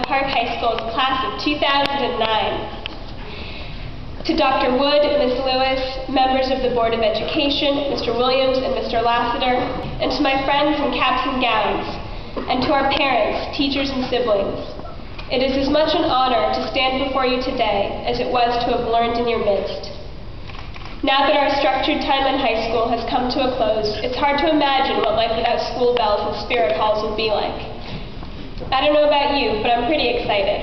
Park High School's class of 2009. To Dr. Wood, Ms. Lewis, members of the Board of Education, Mr. Williams and Mr. Lassiter, and to my friends in caps and gowns, and to our parents, teachers, and siblings, it is as much an honor to stand before you today as it was to have learned in your midst. Now that our structured time in high school has come to a close, it's hard to imagine what life without school bells and spirit halls will be like. I don't know about you, but I'm pretty excited.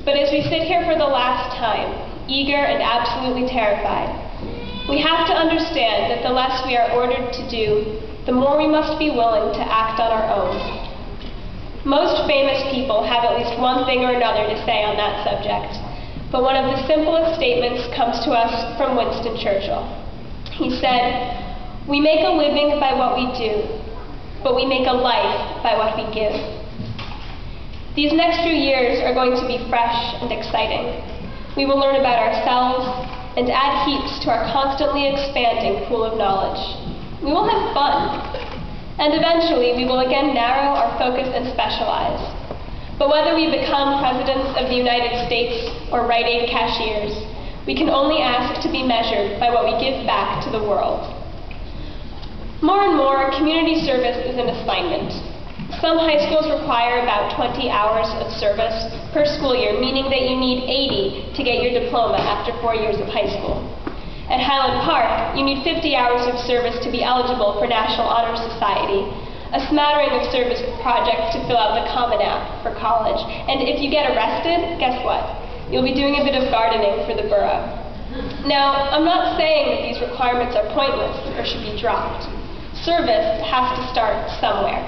But as we sit here for the last time, eager and absolutely terrified, we have to understand that the less we are ordered to do, the more we must be willing to act on our own. Most famous people have at least one thing or another to say on that subject, but one of the simplest statements comes to us from Winston Churchill. He said, "We make a living by what we do, but we make a life by what we give." These next few years are going to be fresh and exciting. We will learn about ourselves and add heaps to our constantly expanding pool of knowledge. We will have fun, and eventually we will again narrow our focus and specialize. But whether we become presidents of the United States or Rite Aid cashiers, we can only ask to be measured by what we give back to the world. More and more, community service is an assignment. Some high schools require about 20 hours of service per school year, meaning that you need 80 to get your diploma after 4 years of high school. At Highland Park, you need 50 hours of service to be eligible for National Honor Society, a smattering of service projects to fill out the Common App for college. And if you get arrested, guess what? You'll be doing a bit of gardening for the borough. Now, I'm not saying that these requirements are pointless or should be dropped. Service has to start somewhere.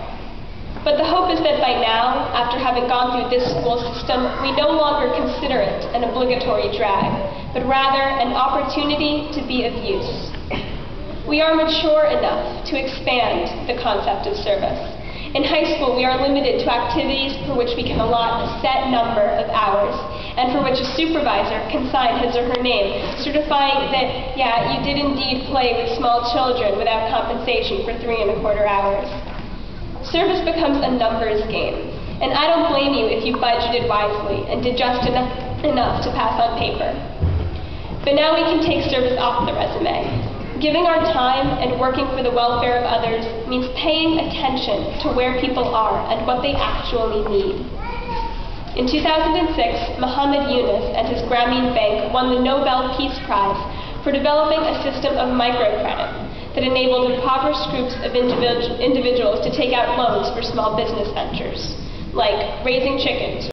But the hope is that by now, after having gone through this school system, we no longer consider it an obligatory drag, but rather an opportunity to be of use. We are mature enough to expand the concept of service. In high school, we are limited to activities for which we can allot a set number of hours, and for which a supervisor can sign his or her name, certifying that, yeah, you did indeed play with small children without compensation for 3¼ hours. Service becomes a numbers game, and I don't blame you if you budgeted wisely and did just enough to pass on paper. But now we can take service off the resume. Giving our time and working for the welfare of others means paying attention to where people are and what they actually need. In 2006, Muhammad Yunus and his Grameen Bank won the Nobel Peace Prize for developing a system of microcredit that enabled impoverished groups of individuals to take out loans for small business ventures, like raising chickens